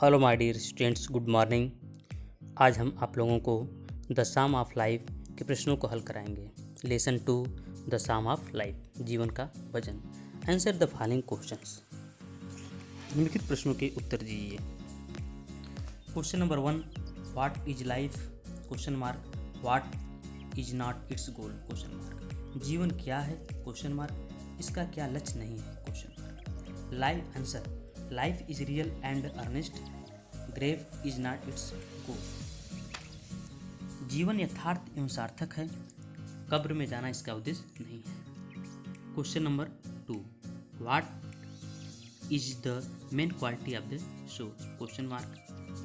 Hello my dear students, good morning. आज हम आप लोगों को द सम ऑफ लाइफ के प्रश्नों को हल कराएंगे। Lesson 2 the sum of life, जीवन का वजन। Answer the following questions. निम्नलिखित प्रश्नों के उत्तर दीजिए। Question number 1, what is life? Question mark. What is not its goal? Question mark. जीवन क्या है? Question mark. इसका क्या लक्ष्य नहीं है? Question mark. Life answer. Life is real and earnest, grave is not its goal. जीवन यथार्थ एवं सार्थक है, कब्र में जाना इसका उद्देश्य नहीं है। Question number 2, what is the main quality of the soul? Question mark.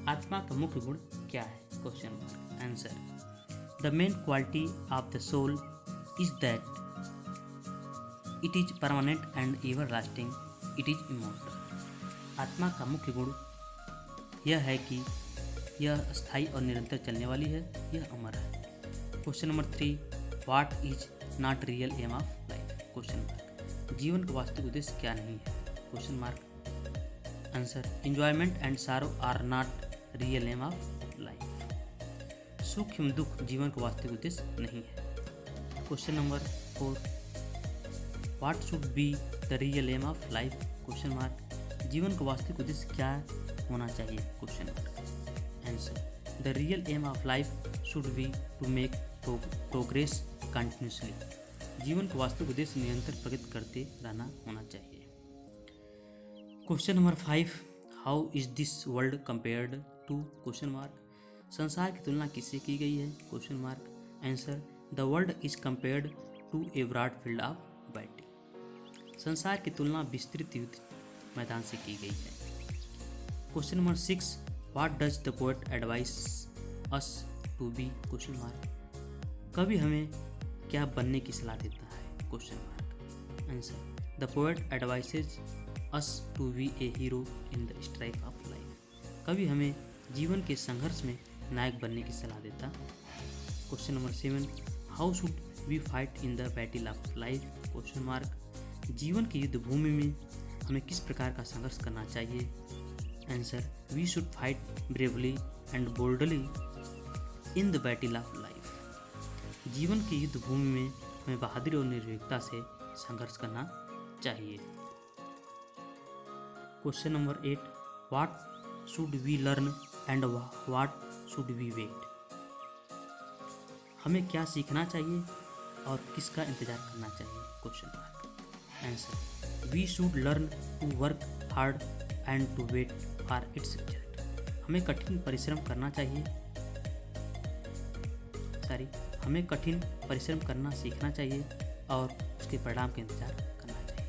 आत्मा का मुख्य गुण क्या है? Question mark. Answer, the main quality of the soul is that it is permanent and everlasting, it is immortal. आत्मा का मुख्य गुण यह है कि यह स्थायी और निरंतर चलने वाली है, यह अमर है। Question number 3, what is not real aim of life? Question mark. जीवन का वास्तविक उद्देश्य क्या नहीं है? Question mark. Answer, enjoyment and sorrow are not real aim of life. सुख एवं दुख जीवन का वास्तविक उद्देश्य नहीं है। Question number 4, what should be the real aim of life? Question mark. जीवन का वास्तविक उद्देश्य क्या होना चाहिए? Question mark. Answer, the real aim of life should be to make progress continuously. जीवन का वास्तविक उद्देश्य निरंतर प्रगति करते रहना होना चाहिए। Question number 5, how is this world compared to? Question mark. संसार की तुलना किससे की गई है? Question mark. Answer, the world is compared to a broad field of batting. संसार की तुलना विस्तृत युद्ध मैदान से की गई है। Question number 6, what does the poet advise us to be? Question mark. कवि हमें क्या बनने की सलाह देता है? Question mark. Answer, the poet advises us to be a hero in the strife of life. कवि हमें जीवन के संघर्ष में नायक बनने की सलाह देता। Question number 7, how should we fight in the battle of life? Question mark. जीवन की युद्ध भूमि में हमें किस प्रकार का संघर्ष करना चाहिए? Answer, we should fight bravely and boldly in the battle of life. जीवन की युद्ध भूमि में हमें बहादुरी और निर्भीकता से संघर्ष करना चाहिए। Question number 8, what should we learn and what should we wait? हमें क्या सीखना चाहिए और किसका इंतजार करना चाहिए? Question mark. Answer, we should learn to work hard and to wait for its result. हमें कठिन परिश्रम करना सीखना चाहिए और उसके परिणाम का इंतजार करना चाहिए।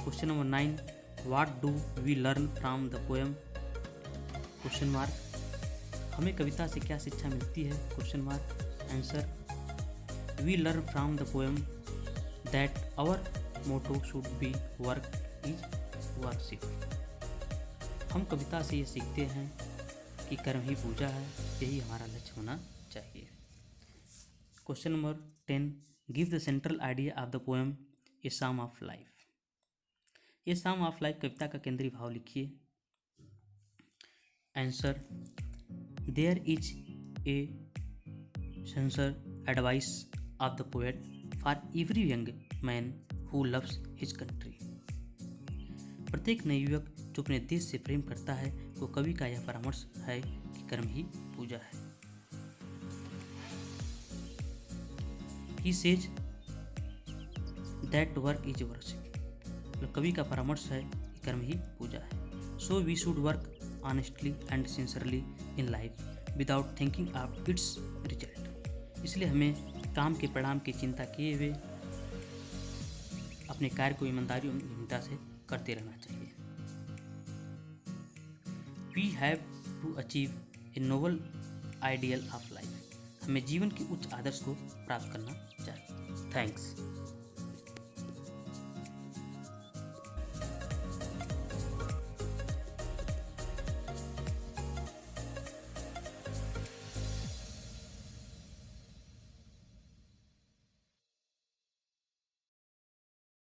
Question number 9, what do we learn from the poem? Question mark. हमें कविता से क्या शिक्षा मिलती है? Question mark. Answer, we learn from the poem that our motto should be work is worship. हम कविता से ये सीखते हैं कि कर्म ही पूजा है, यही हमारा लक्ष्य होना चाहिए। Question number 10, give the central idea of the poem a sum of life. A sum of life कविता का केंद्रीय भाव लिखिए। Answer, there is a sincere advice of the poet for every young man who loves his country. प्रत्येक नए युवक जो अपने देश से प्रेम करता है, वो कवि का यह परामर्श है कि कर्म ही पूजा है। He says that work is worship। कवि का परामर्श है कि कर्म ही पूजा है। So we should work honestly and sincerely in life without thinking of its result। इसलिए हमें काम के परिणाम की चिंता किए हुए अपने कार्य को ईमानदारी और नियमितता से करते रहना चाहिए। We have to achieve a noble ideal of life। हमें जीवन के उच्च आदर्श को प्राप्त करना चाहिए। थैंक्स।